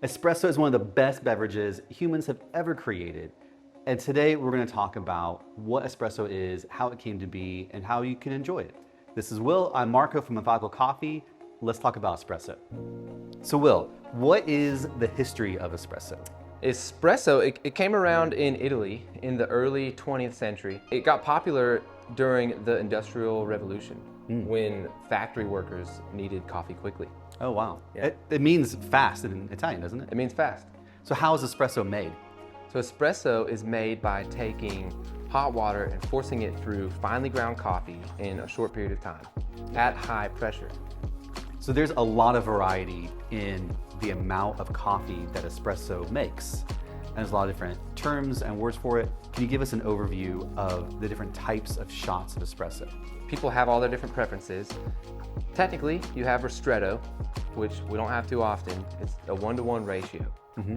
Espresso is one of the best beverages humans have ever created. And today we're going to talk about what espresso is, how it came to be, and how you can enjoy it. This is Will. I'm Marco from Methodical Coffee. Let's talk about espresso. So Will, what is the history of espresso? Espresso, it came around in Italy in the early 20th century. It got popular during the Industrial Revolution when factory workers needed coffee quickly. Oh wow. Yeah. It means fast in Italian, doesn't it? It means fast. So how is espresso made? So espresso is made by taking hot water and forcing it through finely ground coffee in a short period of time at high pressure. So there's a lot of variety in the amount of coffee that espresso makes. And there's a lot of different terms and words for it. Can you give us an overview of the different types of shots of espresso? People have all their different preferences. Technically, you have Ristretto, which we don't have too often. It's a 1-to-1 ratio.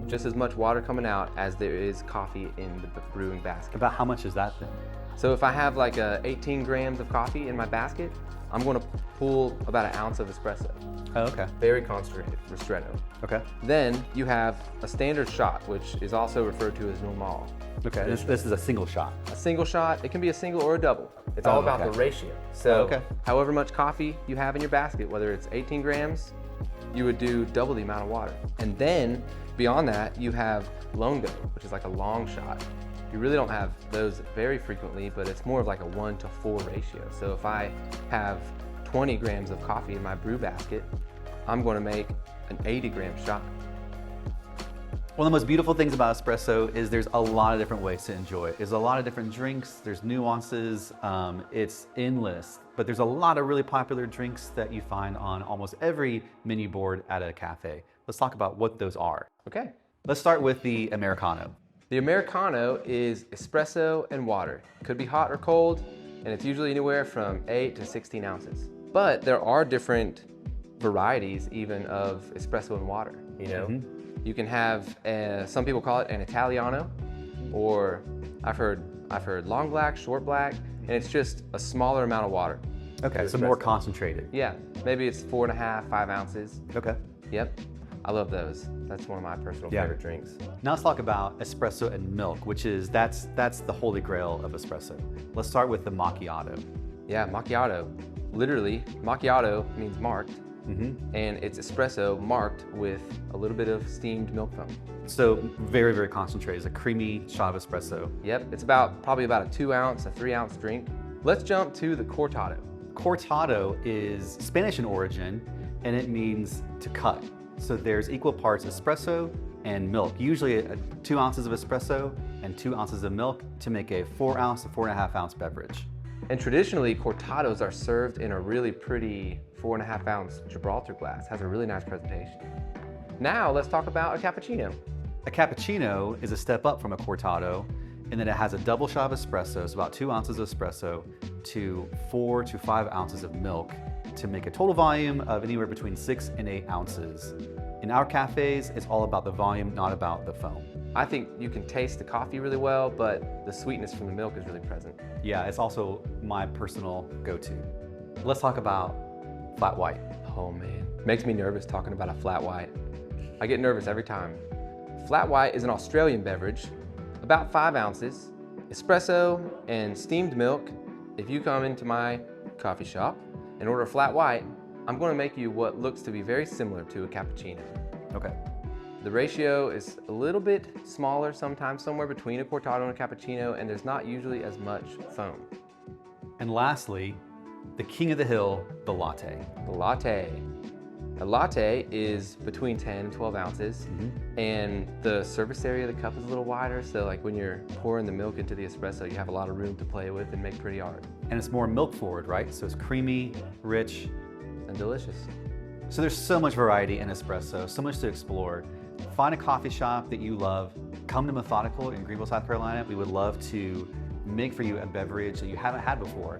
Just as much water coming out as there is coffee in the brewing basket. About how much is that then? So if I have like 18 grams of coffee in my basket, I'm going to pull about an ounce of espresso. Oh, okay. Very concentrated, Ristretto. Okay. Then you have a standard shot, which is also referred to as normal. Okay, this is a single shot. A single shot, it can be a single or a double. It's all about okay. the ratio. So okay. however much coffee you have in your basket, whether it's 18 grams, you would do double the amount of water. And then beyond that, you have Lungo, which is like a long shot. You really don't have those very frequently, but it's more of like a 1-to-4 ratio. So if I have 20 grams of coffee in my brew basket, I'm going to make an 80-gram shot. One of the most beautiful things about espresso is there's a lot of different ways to enjoy it. There's a lot of different drinks, there's nuances, it's endless, but there's a lot of really popular drinks that you find on almost every menu board at a cafe. Let's talk about what those are. Okay. Let's start with the Americano. The Americano is espresso and water. It could be hot or cold, and it's usually anywhere from 8 to 16 ounces. But there are different varieties even of espresso and water, you know? You can have, some people call it an Italiano, or I've heard long black, short black, and it's just a smaller amount of water. Okay, so more concentrated. Yeah, maybe it's 4.5, 5 ounces. Okay. Yep, I love those. That's one of my personal favorite drinks. Now let's talk about espresso and milk, which is, that's the holy grail of espresso. Let's start with the macchiato. Yeah, macchiato. Literally, macchiato means marked. And it's espresso marked with a little bit of steamed milk foam. So very, very concentrated. It's a creamy shot of espresso. Yep, it's probably about a 2-ounce, a 3-ounce drink. Let's jump to the Cortado. Cortado is Spanish in origin, and it means to cut. So there's equal parts espresso and milk, usually 2 ounces of espresso and 2 ounces of milk to make a 4-ounce to 4.5-ounce beverage. And traditionally, Cortados are served in a really pretty 4.5-ounce Gibraltar glass. Has a really nice presentation. Now let's talk about a cappuccino. A cappuccino is a step up from a Cortado in that it has a double shot of espresso, so about 2 ounces of espresso to 4 to 5 ounces of milk to make a total volume of anywhere between 6 and 8 ounces. In our cafes, it's all about the volume, not about the foam. I think you can taste the coffee really well, but the sweetness from the milk is really present. Yeah, it's also my personal go-to. Let's talk about flat white. Oh man, makes me nervous talking about a flat white. I get nervous every time. Flat white is an Australian beverage, about 5 ounces, espresso and steamed milk. If you come into my coffee shop and order a flat white, I'm going to make you what looks to be very similar to a cappuccino. Okay. The ratio is a little bit smaller, sometimes somewhere between a Cortado and a cappuccino, and there's not usually as much foam. And lastly, the king of the hill, the latte. The latte. A latte is between 10 and 12 ounces, and the surface area of the cup is a little wider, so like when you're pouring the milk into the espresso, you have a lot of room to play with and make pretty art. And it's more milk forward, right? So it's creamy, rich, and delicious. So there's so much variety in espresso, so much to explore. Find a coffee shop that you love. Come to Methodical in Greenville, South Carolina. We would love to make for you a beverage that you haven't had before.